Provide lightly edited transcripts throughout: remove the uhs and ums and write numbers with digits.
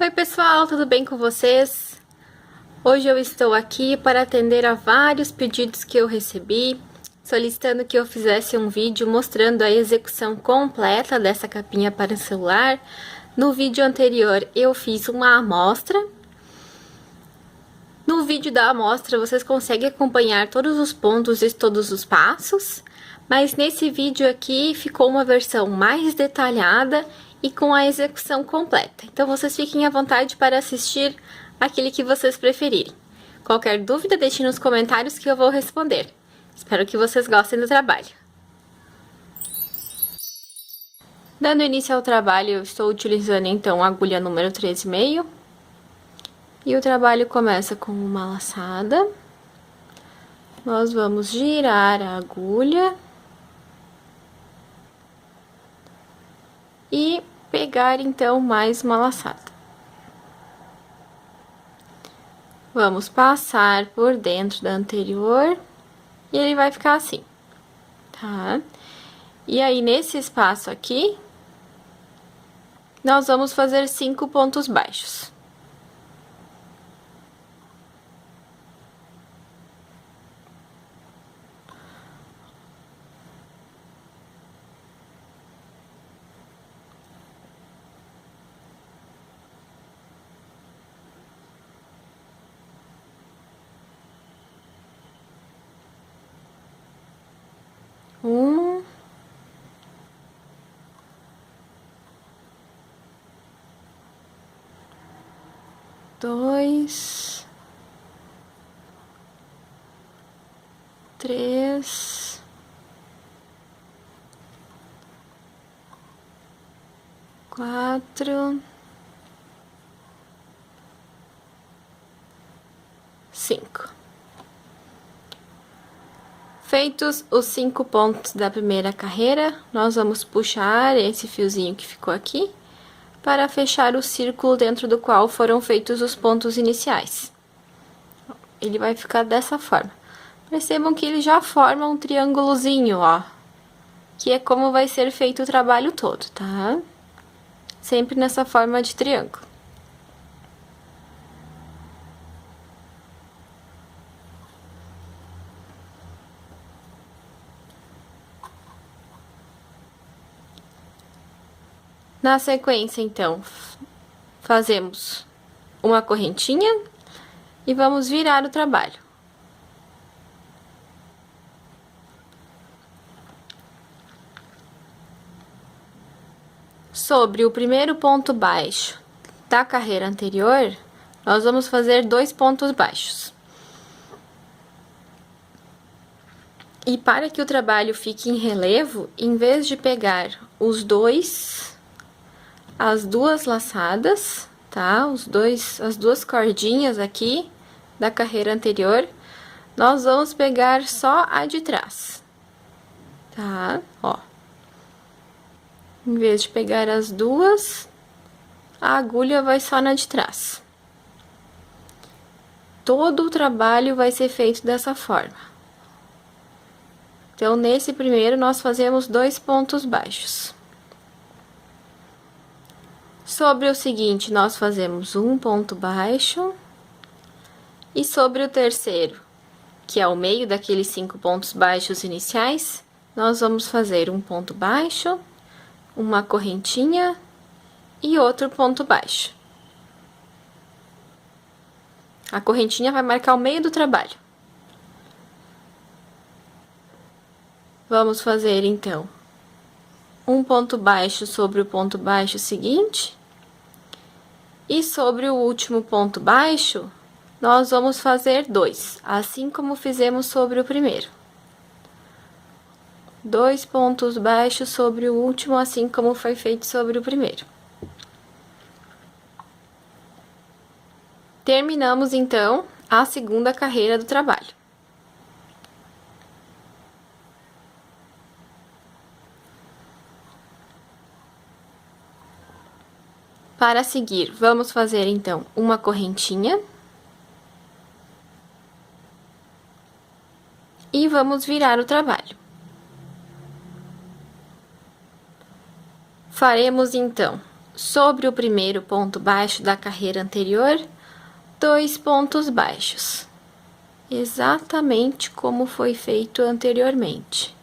Oi pessoal, tudo bem com vocês? Hoje eu estou aqui para atender a vários pedidos que eu recebi, solicitando que eu fizesse um vídeo mostrando a execução completa dessa capinha para o celular. No vídeo anterior eu fiz uma amostra. No vídeo da amostra vocês conseguem acompanhar todos os pontos e todos os passos, mas nesse vídeo aqui ficou uma versão mais detalhada e com a execução completa. Então vocês fiquem à vontade para assistir aquele que vocês preferirem. Qualquer dúvida, deixe nos comentários que eu vou responder. Espero que vocês gostem do trabalho. Dando início ao trabalho, eu estou utilizando então a agulha número 13,5. E o trabalho começa com uma laçada. Nós vamos girar a agulha. E pegar então mais uma laçada. Vamos passar por dentro da anterior e ele vai ficar assim, tá? E aí, nesse espaço aqui, nós vamos fazer 5 pontos baixos. Um, dois, três, quatro, 5. Feitos os 5 pontos da primeira carreira, nós vamos puxar esse fiozinho que ficou aqui para fechar o círculo dentro do qual foram feitos os pontos iniciais. Ele vai ficar dessa forma. Percebam que ele já forma um triângulozinho, ó, que é como vai ser feito o trabalho todo, tá? Sempre nessa forma de triângulo. Na sequência, então, fazemos uma correntinha e vamos virar o trabalho. Sobre o primeiro ponto baixo da carreira anterior, nós vamos fazer 2 pontos baixos. E para que o trabalho fique em relevo, em vez de pegar as duas laçadas, tá? As duas cordinhas aqui da carreira anterior, nós vamos pegar só a de trás, tá? Ó. Em vez de pegar as duas, a agulha vai só na de trás. Todo o trabalho vai ser feito dessa forma. Então, nesse primeiro, nós fazemos 2 pontos baixos. Sobre o seguinte, nós fazemos um ponto baixo. E sobre o terceiro, que é o meio daqueles 5 pontos baixos iniciais, nós vamos fazer um ponto baixo, uma correntinha e outro ponto baixo. A correntinha vai marcar o meio do trabalho. Vamos fazer, então, um ponto baixo sobre o ponto baixo seguinte. E sobre o último ponto baixo, nós vamos fazer 2, assim como fizemos sobre o primeiro. 2 pontos baixos sobre o último, assim como foi feito sobre o primeiro. Terminamos, então, a segunda carreira do trabalho. Para seguir, vamos fazer, então, uma correntinha. E vamos virar o trabalho. Faremos, então, Sobre o primeiro ponto baixo da carreira anterior, 2 pontos baixos, exatamente como foi feito anteriormente.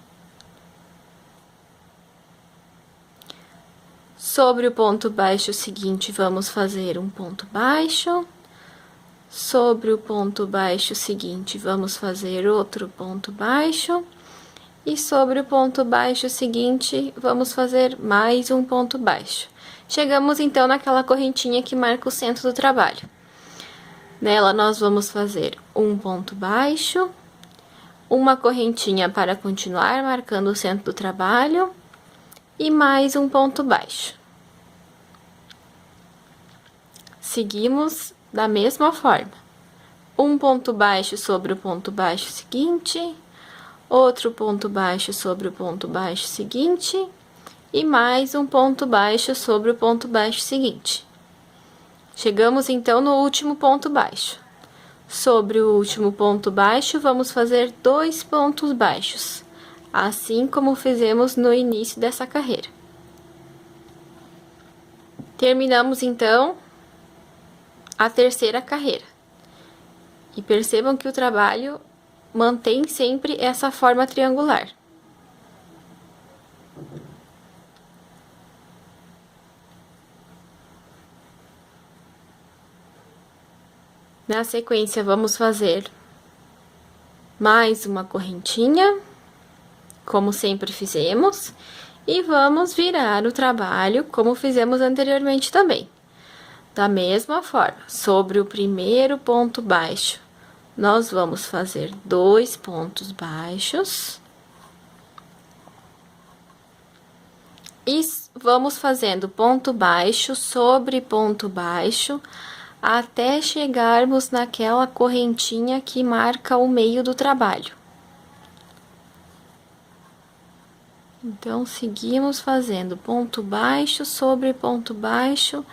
Sobre o ponto baixo seguinte, vamos fazer um ponto baixo. Sobre o ponto baixo seguinte, vamos fazer outro ponto baixo. E sobre o ponto baixo seguinte, vamos fazer mais um ponto baixo. Chegamos então naquela correntinha que marca o centro do trabalho. Nela, nós vamos fazer um ponto baixo, uma correntinha para continuar marcando o centro do trabalho e mais um ponto baixo. Seguimos da mesma forma. Um ponto baixo sobre o ponto baixo seguinte, outro ponto baixo sobre o ponto baixo seguinte e mais um ponto baixo sobre o ponto baixo seguinte. Chegamos então no último ponto baixo. Sobre o último ponto baixo, vamos fazer 2 pontos baixos, assim como fizemos no início dessa carreira. Terminamos então a terceira carreira. E percebam que o trabalho mantém sempre essa forma triangular. Na sequência, vamos fazer mais uma correntinha, como sempre fizemos, e vamos virar o trabalho como fizemos anteriormente também. Da mesma forma, sobre o primeiro ponto baixo, nós vamos fazer 2 pontos baixos. E vamos fazendo ponto baixo sobre ponto baixo, até chegarmos naquela correntinha que marca o meio do trabalho. Então, seguimos fazendo ponto baixo sobre ponto baixo,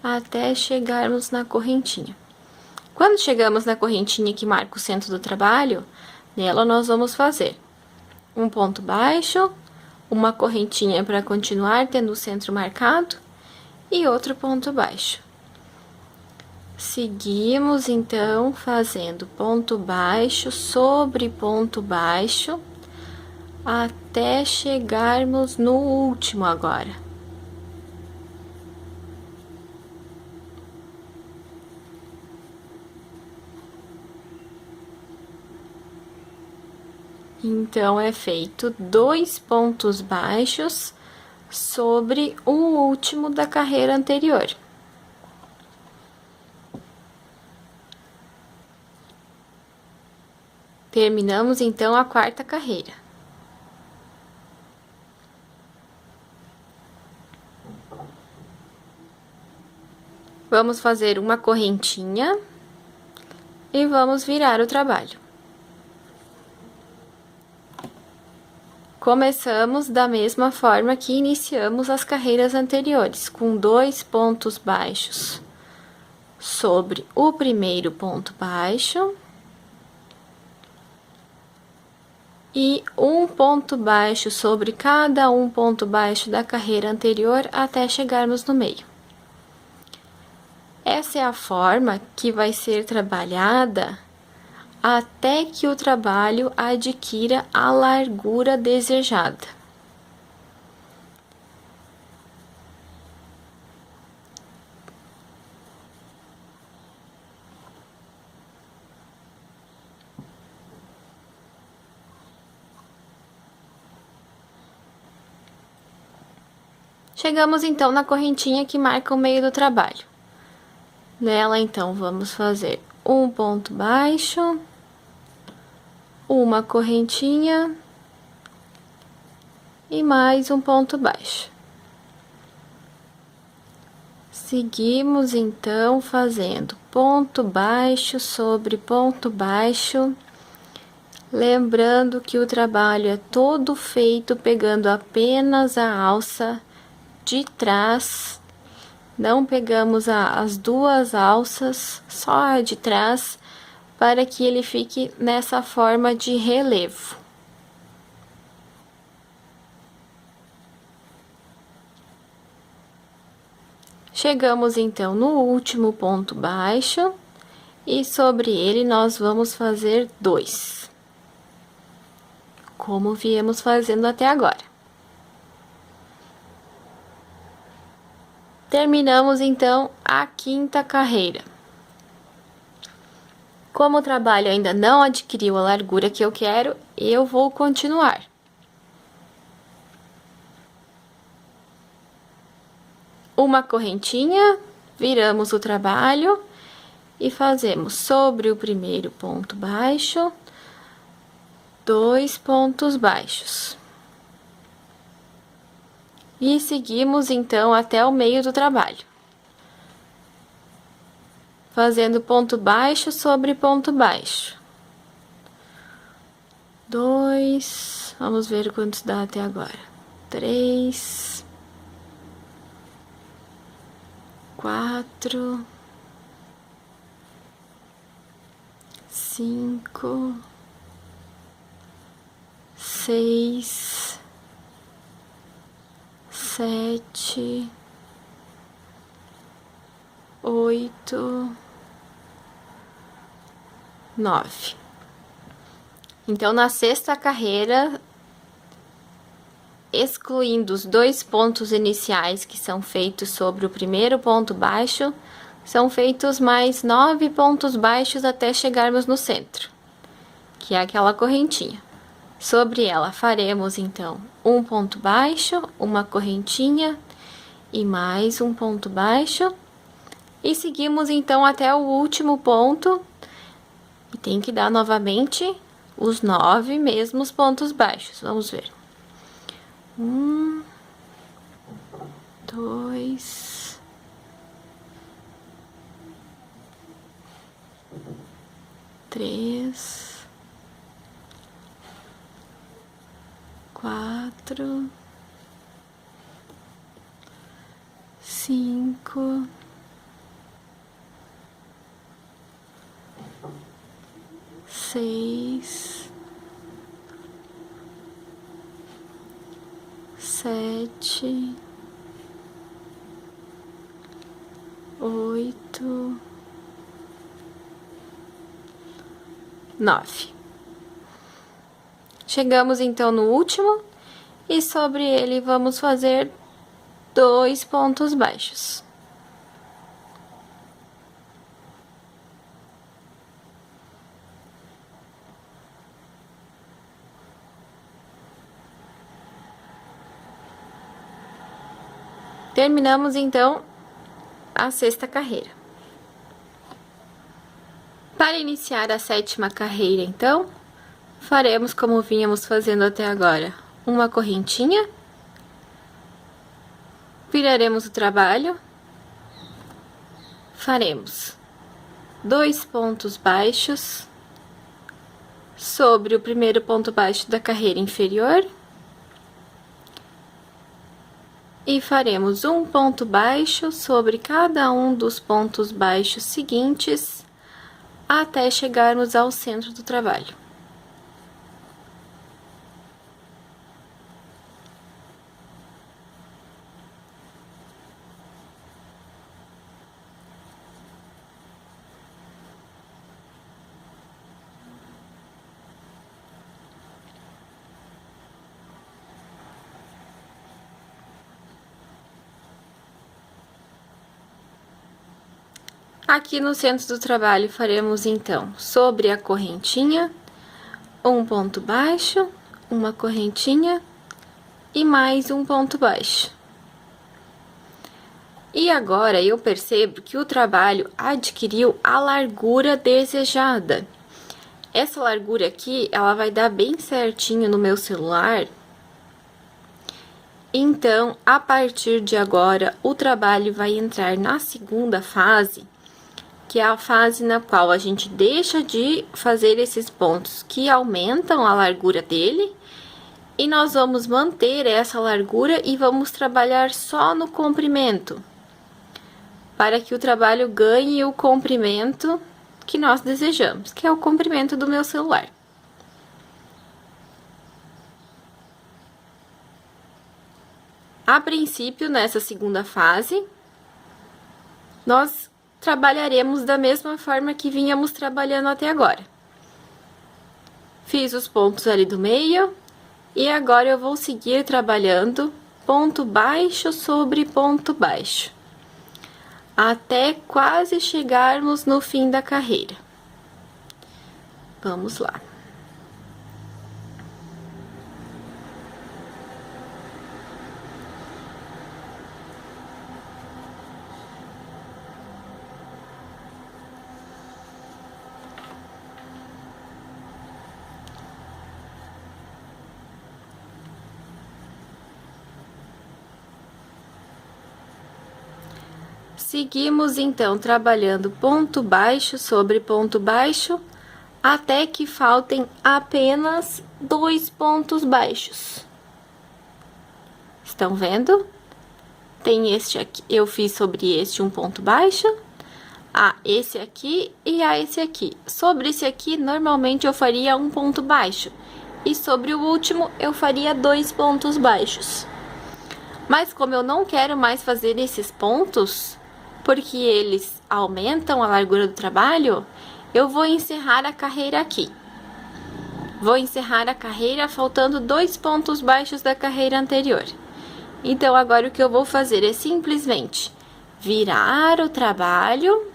até chegarmos na correntinha. Quando chegamos na correntinha que marca o centro do trabalho, nela nós vamos fazer um ponto baixo, uma correntinha para continuar tendo o centro marcado e outro ponto baixo. Seguimos então fazendo ponto baixo sobre ponto baixo até chegarmos no último agora. Então, é feito 2 pontos baixos sobre o último da carreira anterior. Terminamos, então, a quarta carreira. Vamos fazer uma correntinha e vamos virar o trabalho. Começamos da mesma forma que iniciamos as carreiras anteriores, com 2 pontos baixos sobre o primeiro ponto baixo e um ponto baixo sobre cada um ponto baixo da carreira anterior até chegarmos no meio. Essa é a forma que vai ser trabalhada até que o trabalho adquira a largura desejada. Chegamos então na correntinha que marca o meio do trabalho. Nela, então, vamos fazer um ponto baixo, uma correntinha e mais um ponto baixo. Seguimos, então, fazendo ponto baixo sobre ponto baixo, lembrando que o trabalho é todo feito pegando apenas a alça de trás, não pegamos as duas alças, só a de trás, para que ele fique nessa forma de relevo. Chegamos, então, no último ponto baixo, e sobre ele nós vamos fazer 2. Como viemos fazendo até agora. Terminamos, então, a 5ª carreira. Como o trabalho ainda não adquiriu a largura que eu quero, eu vou continuar. Uma correntinha, viramos o trabalho e fazemos sobre o primeiro ponto baixo, 2 pontos baixos. E seguimos, então, até o meio do trabalho. Fazendo ponto baixo sobre ponto baixo. 2, vamos ver quantos dá até agora. 3, 4, 5, 6, 7, 8, 9. Então, na 6ª carreira, excluindo os 2 pontos iniciais que são feitos sobre o primeiro ponto baixo, são feitos mais 9 pontos baixos até chegarmos no centro, que é aquela correntinha. Sobre ela faremos, então, um ponto baixo, uma correntinha e mais um ponto baixo. E seguimos, então, até o último ponto, e tem que dar novamente os 9 mesmos pontos baixos. Vamos ver. 1, 2, 3, 4, 5, 6, 7, 8, 9. Chegamos, então, no último, e sobre ele vamos fazer 2 pontos baixos. Terminamos, então, a 6ª carreira. Para iniciar a 7ª carreira, então, faremos como vínhamos fazendo até agora, uma correntinha, viraremos o trabalho, faremos 2 pontos baixos sobre o primeiro ponto baixo da carreira inferior, e faremos um ponto baixo sobre cada um dos pontos baixos seguintes até chegarmos ao centro do trabalho. Aqui no centro do trabalho, faremos, então, sobre a correntinha, um ponto baixo, uma correntinha e mais um ponto baixo. E agora, eu percebo que o trabalho adquiriu a largura desejada. Essa largura aqui, ela vai dar bem certinho no meu celular. Então, a partir de agora, o trabalho vai entrar na 2ª fase, que é a fase na qual a gente deixa de fazer esses pontos que aumentam a largura dele, e nós vamos manter essa largura e vamos trabalhar só no comprimento, para que o trabalho ganhe o comprimento que nós desejamos, que é o comprimento do meu celular. A princípio, nessa 2ª fase, nós trabalharemos da mesma forma que vínhamos trabalhando até agora. Fiz os pontos ali do meio e agora eu vou seguir trabalhando ponto baixo sobre ponto baixo, até quase chegarmos no fim da carreira. Vamos lá. Seguimos, então, trabalhando ponto baixo sobre ponto baixo, até que faltem apenas 2 pontos baixos. Estão vendo? Tem este aqui, eu fiz sobre este um ponto baixo, esse aqui e esse aqui. Sobre esse aqui, normalmente eu faria um ponto baixo, e sobre o último eu faria 2 pontos baixos. Mas como eu não quero mais fazer esses pontos, porque eles aumentam a largura do trabalho, eu vou encerrar a carreira aqui. Vou encerrar a carreira faltando 2 pontos baixos da carreira anterior. Então, agora o que eu vou fazer é simplesmente virar o trabalho,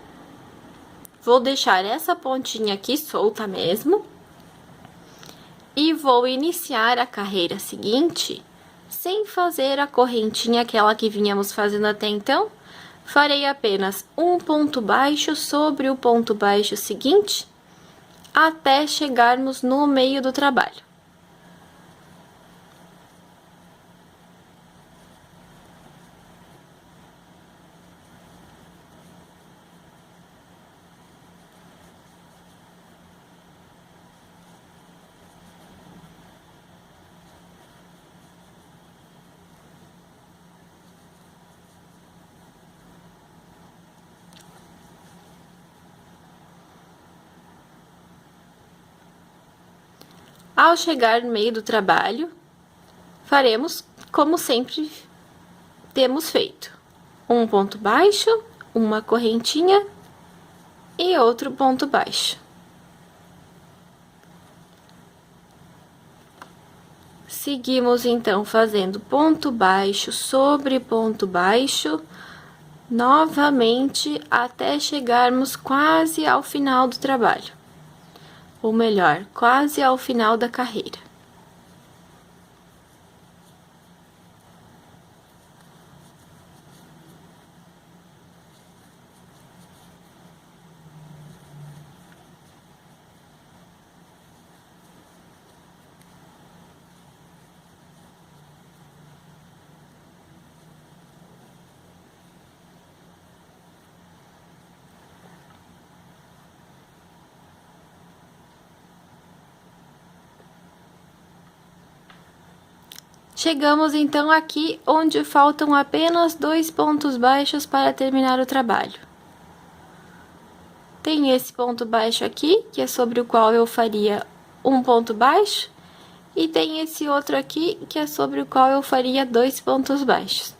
vou deixar essa pontinha aqui solta mesmo, e vou iniciar a carreira seguinte sem fazer a correntinha, aquela que vínhamos fazendo até então. Farei apenas um ponto baixo sobre o ponto baixo seguinte, até chegarmos no meio do trabalho. Ao chegar no meio do trabalho, faremos como sempre temos feito. Um ponto baixo, uma correntinha e outro ponto baixo. Seguimos, então, fazendo ponto baixo sobre ponto baixo, novamente, até chegarmos quase ao final do trabalho. Ou melhor, quase ao final da carreira. Chegamos, então, aqui onde faltam apenas 2 pontos baixos para terminar o trabalho. Tem esse ponto baixo aqui, que é sobre o qual eu faria um ponto baixo, e tem esse outro aqui, que é sobre o qual eu faria 2 pontos baixos.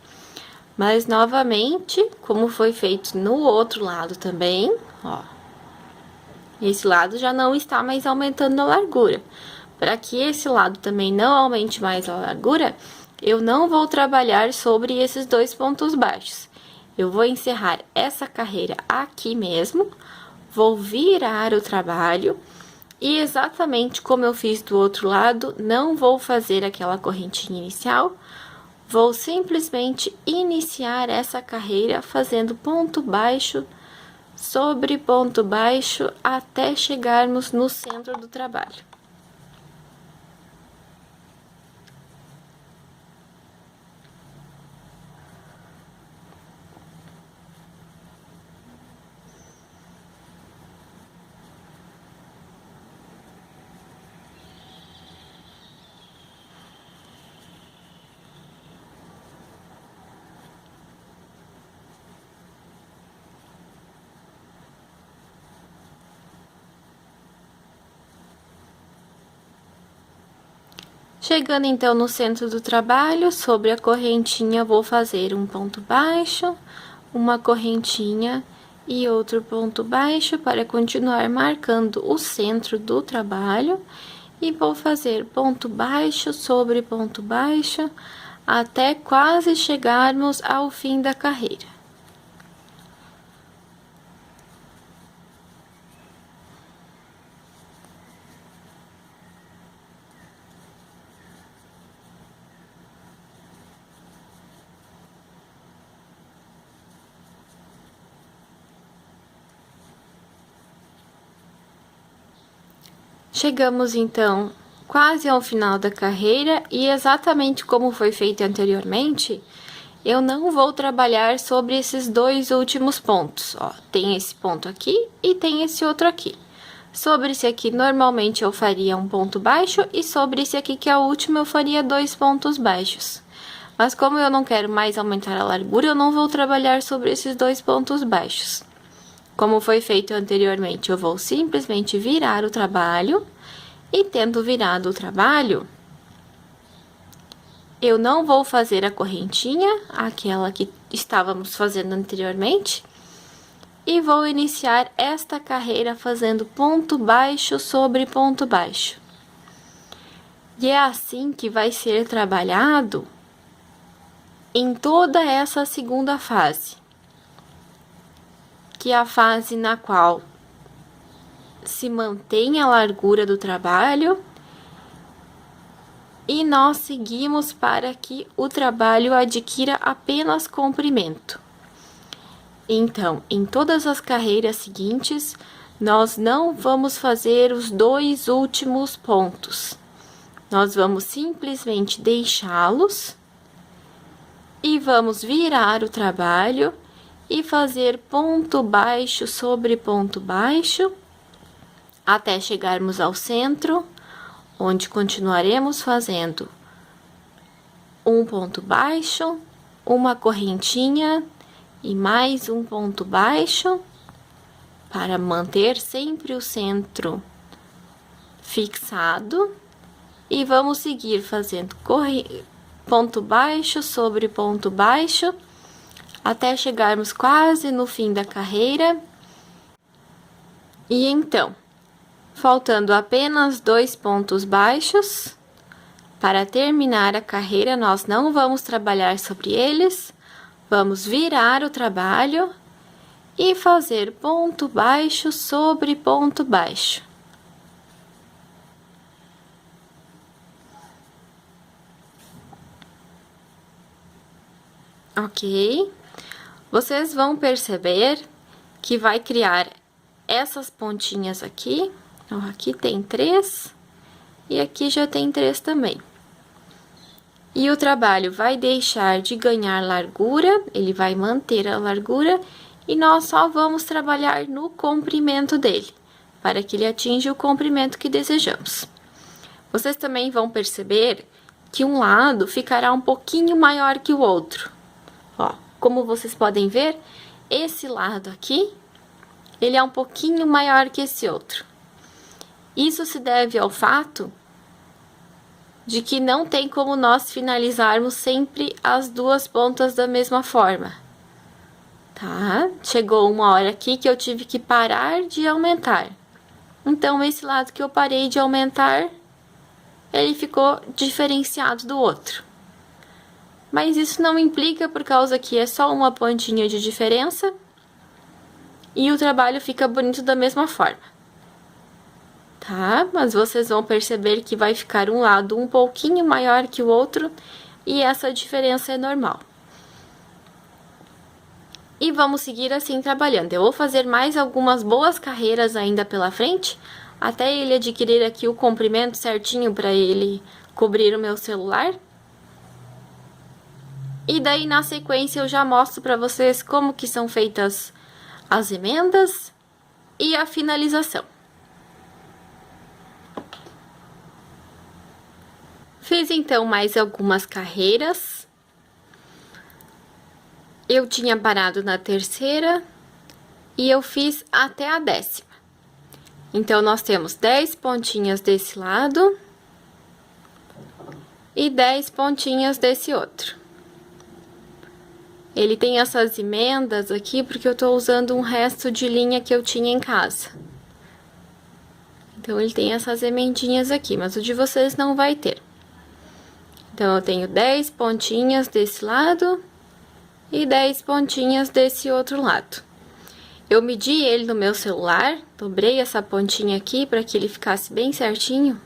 Mas, novamente, como foi feito no outro lado também, ó, esse lado já não está mais aumentando a largura. Para que esse lado também não aumente mais a largura, eu não vou trabalhar sobre esses 2 pontos baixos. Eu vou encerrar essa carreira aqui mesmo, vou virar o trabalho e exatamente como eu fiz do outro lado, não vou fazer aquela correntinha inicial, vou simplesmente iniciar essa carreira fazendo ponto baixo sobre ponto baixo até chegarmos no centro do trabalho. Chegando, então, no centro do trabalho, sobre a correntinha, vou fazer um ponto baixo, uma correntinha e outro ponto baixo para continuar marcando o centro do trabalho. E vou fazer ponto baixo sobre ponto baixo até quase chegarmos ao fim da carreira. Chegamos, então, quase ao final da carreira e exatamente como foi feito anteriormente, eu não vou trabalhar sobre esses dois últimos pontos, ó. Tem esse ponto aqui e tem esse outro aqui. Sobre esse aqui, normalmente eu faria um ponto baixo e sobre esse aqui, que é o último, eu faria 2 pontos baixos. Mas como eu não quero mais aumentar a largura, eu não vou trabalhar sobre esses 2 pontos baixos. Como foi feito anteriormente, eu vou simplesmente virar o trabalho e, tendo virado o trabalho, eu não vou fazer a correntinha, aquela que estávamos fazendo anteriormente, e vou iniciar esta carreira fazendo ponto baixo sobre ponto baixo. E é assim que vai ser trabalhado em toda essa segunda fase, que é a fase na qual se mantém a largura do trabalho e nós seguimos para que o trabalho adquira apenas comprimento. Então, em todas as carreiras seguintes, nós não vamos fazer os 2 últimos pontos. Nós vamos simplesmente deixá-los e vamos virar o trabalho e fazer ponto baixo sobre ponto baixo até chegarmos ao centro, onde continuaremos fazendo um ponto baixo, uma correntinha e mais um ponto baixo para manter sempre o centro fixado, e vamos seguir fazendo ponto baixo sobre ponto baixo até chegarmos quase no fim da carreira. E então, faltando apenas 2 pontos baixos para terminar a carreira, nós não vamos trabalhar sobre eles, vamos virar o trabalho e fazer ponto baixo sobre ponto baixo. Ok? Vocês vão perceber que vai criar essas pontinhas aqui. Ó, aqui tem 3 e aqui já tem 3 também. E o trabalho vai deixar de ganhar largura, ele vai manter a largura e nós só vamos trabalhar no comprimento dele, para que ele atinja o comprimento que desejamos. Vocês também vão perceber que um lado ficará um pouquinho maior que o outro. Ó, como vocês podem ver, esse lado aqui, ele é um pouquinho maior que esse outro. Isso se deve ao fato de que não tem como nós finalizarmos sempre as 2 pontas da mesma forma, tá? Chegou uma hora aqui que eu tive que parar de aumentar. Então, esse lado que eu parei de aumentar, ele ficou diferenciado do outro. Mas isso não implica, por causa que é só uma pontinha de diferença e o trabalho fica bonito da mesma forma, tá? Mas vocês vão perceber que vai ficar um lado um pouquinho maior que o outro e essa diferença é normal. E vamos seguir assim trabalhando. Eu vou fazer mais algumas boas carreiras ainda pela frente, até ele adquirir aqui o comprimento certinho para ele cobrir o meu celular. E daí, na sequência, eu já mostro para vocês como que são feitas as emendas e a finalização. Fiz, então, mais algumas carreiras. Eu tinha parado na 3ª e eu fiz até a 10ª. Então, nós temos 10 pontinhas desse lado e 10 pontinhas desse outro. Ele tem essas emendas aqui porque eu tô usando um resto de linha que eu tinha em casa. Então, ele tem essas emendinhas aqui, mas o de vocês não vai ter. Então, eu tenho 10 pontinhas desse lado e 10 pontinhas desse outro lado. Eu medi ele no meu celular, dobrei essa pontinha aqui para que ele ficasse bem certinho.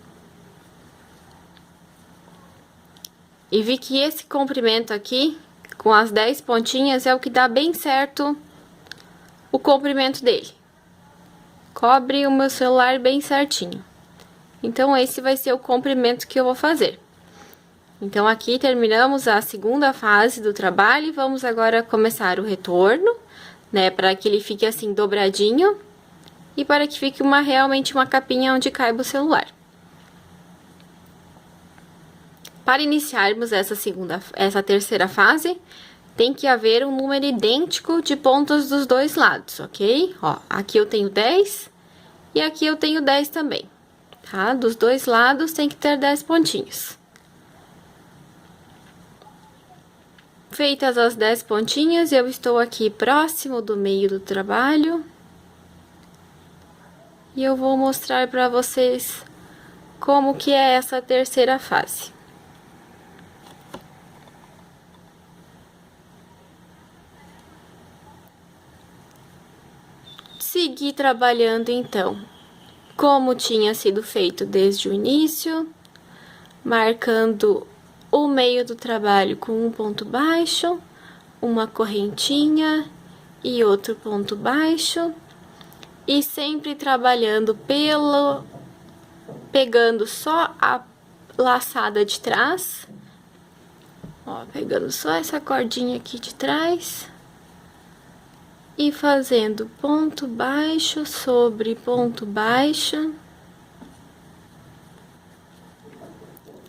E vi que esse comprimento aqui, com as 10 pontinhas, é o que dá bem certo o comprimento dele. Cobre o meu celular bem certinho. Então, esse vai ser o comprimento que eu vou fazer. Então, aqui terminamos a segunda fase do trabalho e vamos agora começar o retorno, né? Para que ele fique assim dobradinho e para que fique realmente uma capinha onde caiba o celular. Para iniciarmos essa terceira fase, tem que haver um número idêntico de pontos dos dois lados, ok? Ó, aqui eu tenho 10 e aqui eu tenho 10 também, tá? Dos dois lados tem que ter 10 pontinhos. Feitas as 10 pontinhas, eu estou aqui próximo do meio do trabalho. E eu vou mostrar para vocês como que é essa terceira fase. Segui trabalhando então, como tinha sido feito desde o início, marcando o meio do trabalho com um ponto baixo, uma correntinha e outro ponto baixo, e sempre trabalhando pegando só a laçada de trás, ó, pegando só essa cordinha aqui de trás. E fazendo ponto baixo sobre ponto baixo,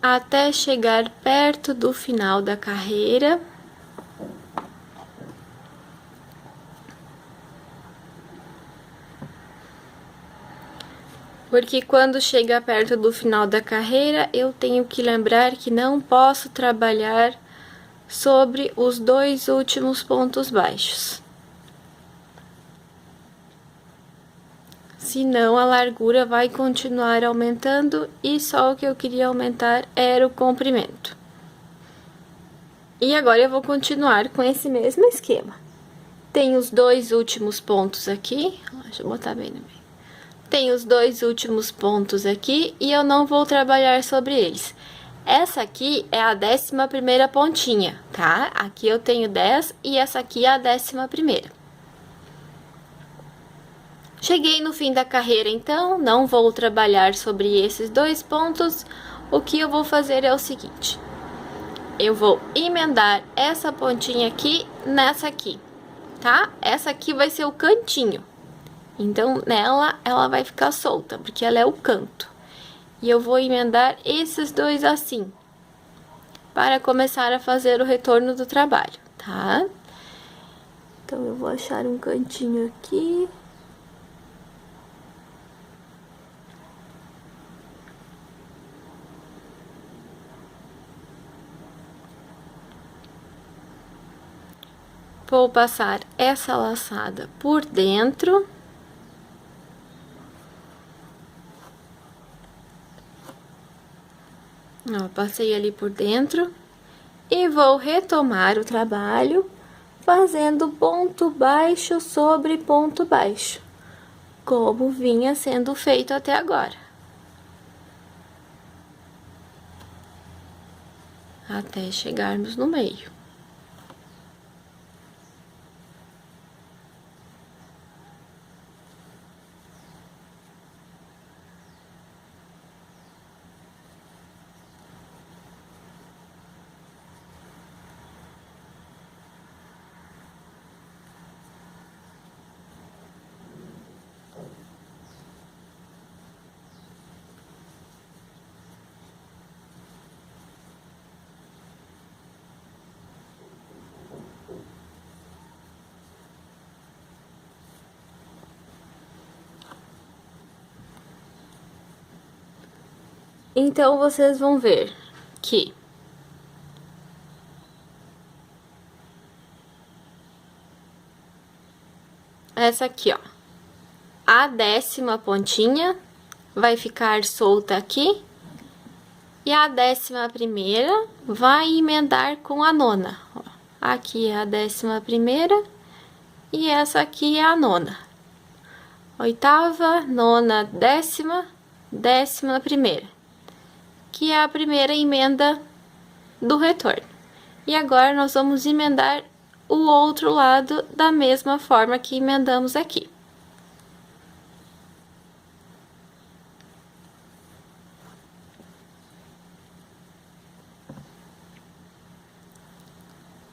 até chegar perto do final da carreira. Porque quando chega perto do final da carreira, eu tenho que lembrar que não posso trabalhar sobre os dois últimos pontos baixos. Senão a largura vai continuar aumentando e só o que eu queria aumentar era o comprimento. E agora eu vou continuar com esse mesmo esquema. Tem os dois últimos pontos aqui, deixa eu botar bem no meio. Tem os dois últimos pontos aqui e eu não vou trabalhar sobre eles. Essa aqui é a 11ª pontinha, tá? Aqui eu tenho 10 e essa aqui é a 11ª. Cheguei no fim da carreira, então, não vou trabalhar sobre esses dois pontos. O que eu vou fazer é o seguinte. Eu vou emendar essa pontinha aqui nessa aqui, tá? Essa aqui vai ser o cantinho. Então, nela, ela vai ficar solta, porque ela é o canto. E eu vou emendar esses dois assim, para começar a fazer o retorno do trabalho, tá? Então, eu vou achar um cantinho aqui. Vou passar essa laçada por dentro. Ó, passei ali por dentro. E vou retomar o trabalho fazendo ponto baixo sobre ponto baixo, como vinha sendo feito até agora. Até chegarmos no meio. Então, vocês vão ver que essa aqui, ó. A 10ª pontinha vai ficar solta aqui. E a 11ª vai emendar com a 9ª. Ó, aqui é a 11ª e essa aqui é a 9ª. 8ª, 9ª, 10ª, 11ª, que é a primeira emenda do retorno. E agora nós vamos emendar o outro lado da mesma forma que emendamos aqui.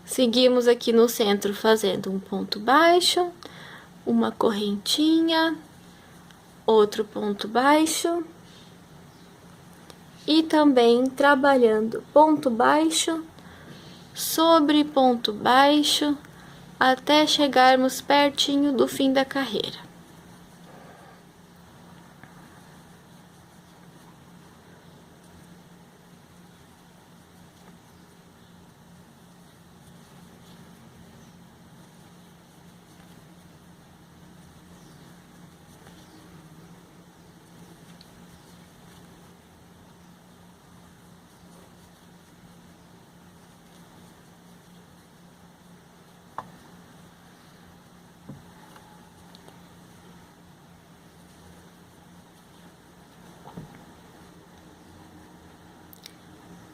Seguimos aqui no centro fazendo um ponto baixo, uma correntinha, outro ponto baixo e também trabalhando ponto baixo sobre ponto baixo até chegarmos pertinho do fim da carreira.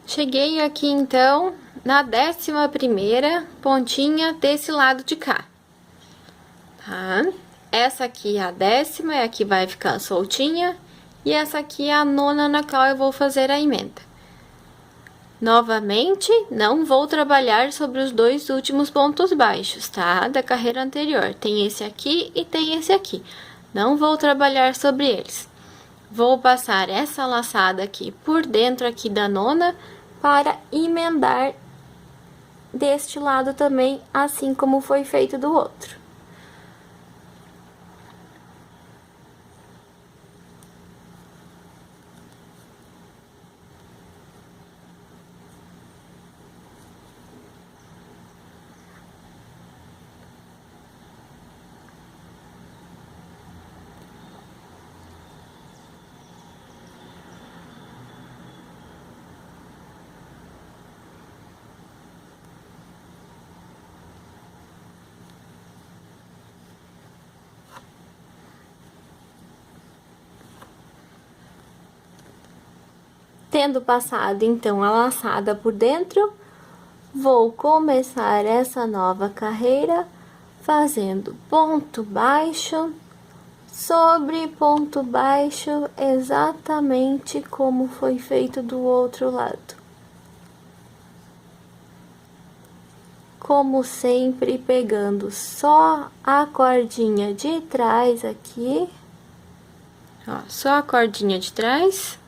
Cheguei aqui, então, na 11ª pontinha desse lado de cá, tá? Essa aqui é a 10ª, é a que vai ficar soltinha, e essa aqui é a 9ª na qual eu vou fazer a emenda. Novamente, não vou trabalhar sobre os dois últimos pontos baixos, tá? Da carreira anterior. Tem esse aqui e tem esse aqui. Não vou trabalhar sobre eles. Vou passar essa laçada aqui por dentro aqui da 9ª, para emendar deste lado também, assim como foi feito do outro. Tendo passado, então, a laçada por dentro, vou começar essa nova carreira fazendo ponto baixo sobre ponto baixo, exatamente como foi feito do outro lado. Como sempre, pegando só a cordinha de trás aqui, ó, só a cordinha de trás.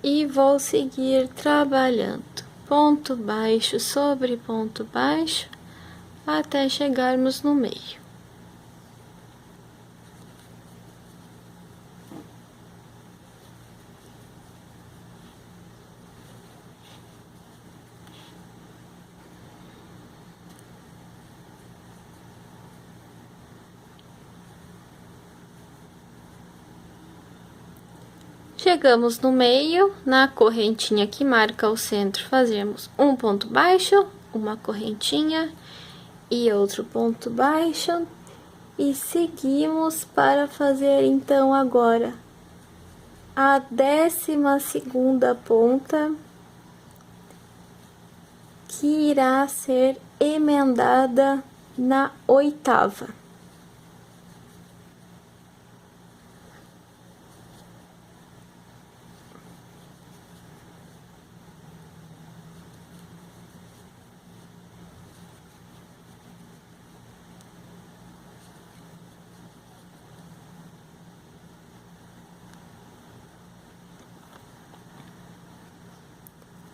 E vou seguir trabalhando ponto baixo sobre ponto baixo até chegarmos no meio. Chegamos no meio, na correntinha que marca o centro, fazemos um ponto baixo, uma correntinha e outro ponto baixo, e seguimos para fazer então agora a 12ª ponta, que irá ser emendada na 8ª.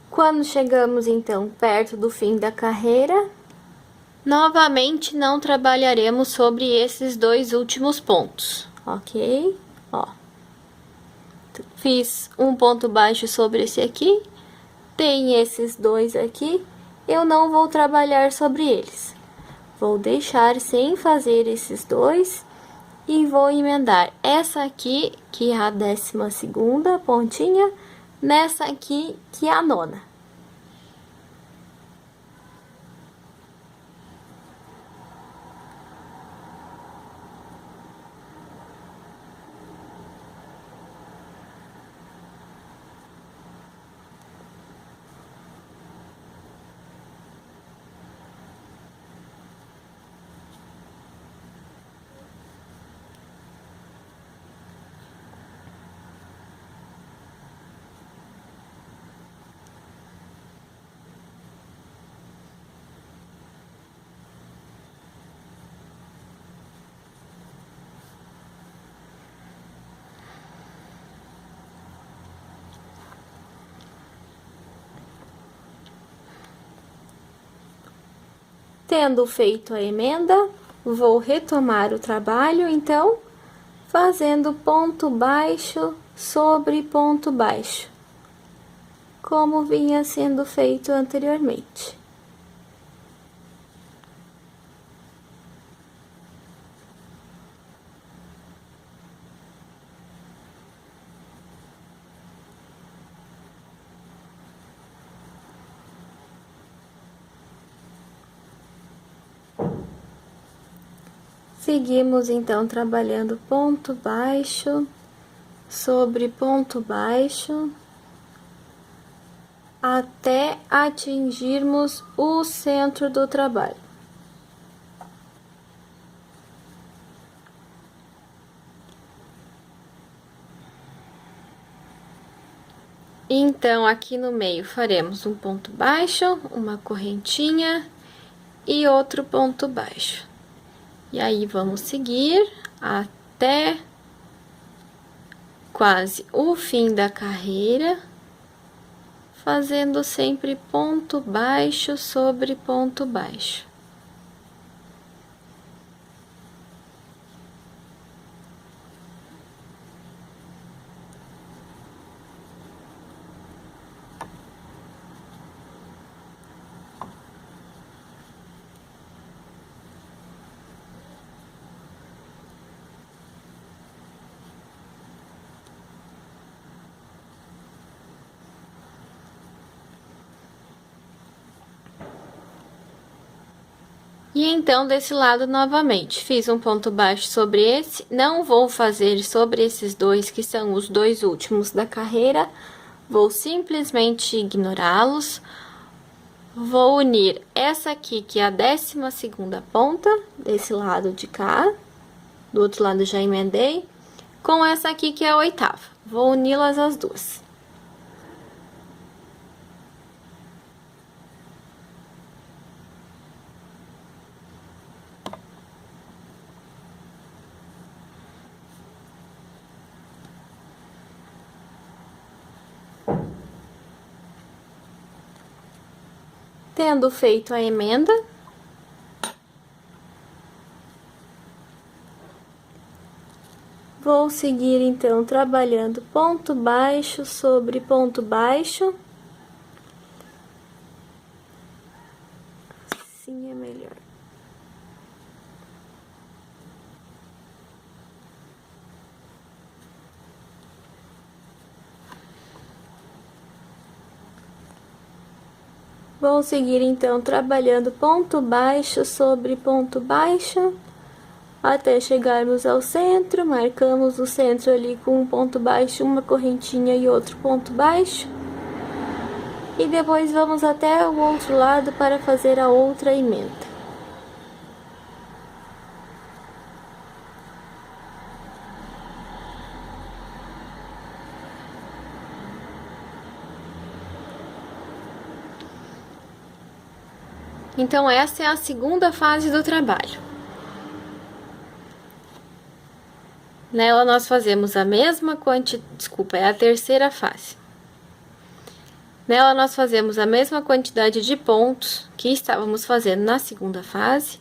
Quando chegamos, então, perto do fim da carreira, novamente não trabalharemos sobre esses dois últimos pontos, ok? Ó, fiz um ponto baixo sobre esse aqui, tem esses dois aqui, eu não vou trabalhar sobre eles. vou deixar sem fazer esses dois e vou emendar essa aqui, que é a 12ª pontinha, nessa aqui, que é a 9ª. Tendo feito a emenda, vou retomar o trabalho, então, fazendo ponto baixo sobre ponto baixo, como vinha sendo feito anteriormente. Seguimos, então, trabalhando ponto baixo sobre ponto baixo, até atingirmos o centro do trabalho. Então, aqui no meio, faremos um ponto baixo, uma correntinha e outro ponto baixo. E aí, vamos seguir até quase o fim da carreira, fazendo sempre ponto baixo sobre ponto baixo. E então, desse lado, novamente, fiz um ponto baixo sobre esse, não vou fazer sobre esses dois, que são os dois últimos da carreira, vou simplesmente ignorá-los, vou unir essa aqui, que é a 12ª ponta, desse lado de cá, do outro lado já emendei, com essa aqui, que é a 8ª, vou uni-las as duas. Tendo feito a emenda, vou seguir, então, trabalhando ponto baixo sobre ponto baixo. Assim é melhor. Vou seguir, então, trabalhando ponto baixo sobre ponto baixo, até chegarmos ao centro, marcamos o centro ali com um ponto baixo, uma correntinha e outro ponto baixo. E depois vamos até o outro lado para fazer a outra emenda. Então, essa é a segunda fase do trabalho. Nela, nós fazemos a mesma quantidade... Desculpa, é a terceira fase. Nela, nós fazemos a mesma quantidade de pontos que estávamos fazendo na segunda fase.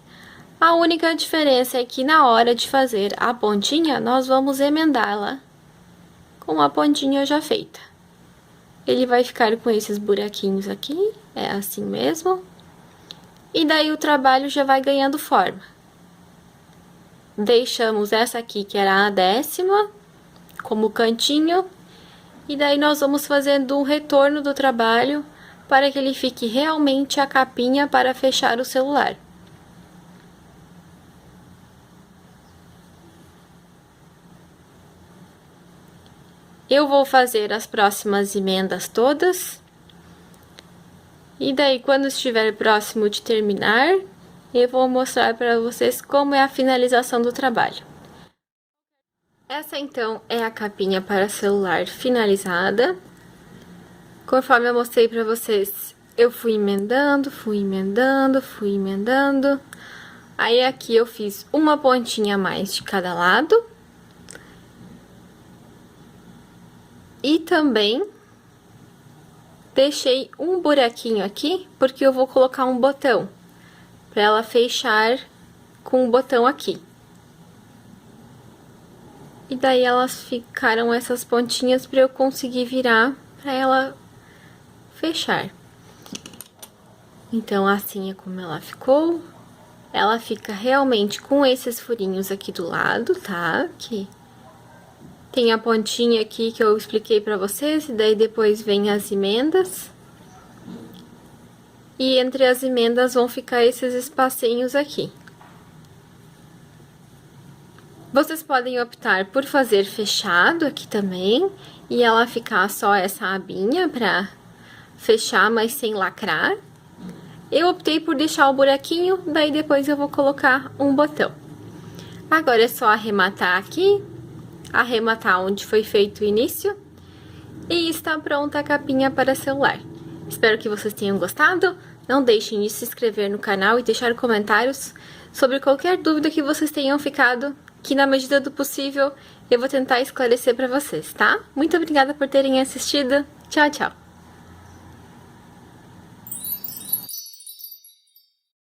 A única diferença é que, na hora de fazer a pontinha, nós vamos emendá-la com a pontinha já feita. Ele vai ficar com esses buraquinhos aqui, é assim mesmo. E daí o trabalho já vai ganhando forma. Deixamos essa aqui, que era a 10ª, como cantinho. E daí nós vamos fazendo um retorno do trabalho para que ele fique realmente a capinha para fechar o celular. Eu vou fazer as próximas emendas todas. E daí, quando estiver próximo de terminar, eu vou mostrar para vocês como é a finalização do trabalho. Essa, então, é a capinha para celular finalizada. Conforme eu mostrei para vocês, eu fui emendando, fui emendando, fui emendando. Aí, aqui eu fiz uma pontinha a mais de cada lado. E também deixei um buraquinho aqui, porque eu vou colocar um botão, para ela fechar com o botão aqui. E daí elas ficaram essas pontinhas para eu conseguir virar, para ela fechar. Então, assim é como ela ficou. Ela fica realmente com esses furinhos aqui do lado, tá? Aqui. Tem a pontinha aqui que eu expliquei pra vocês, e daí depois vem as emendas. E entre as emendas vão ficar esses espacinhos aqui. Vocês podem optar por fazer fechado aqui também, e ela ficar só essa abinha pra fechar, mas sem lacrar. Eu optei por deixar o buraquinho, daí depois eu vou colocar um botão. Agora é só arrematar aqui. Arrematar onde foi feito o início. E está pronta a capinha para celular. Espero que vocês tenham gostado. Não deixem de se inscrever no canal e deixar comentários sobre qualquer dúvida que vocês tenham ficado, que na medida do possível eu vou tentar esclarecer para vocês, tá? Muito obrigada por terem assistido. Tchau, tchau!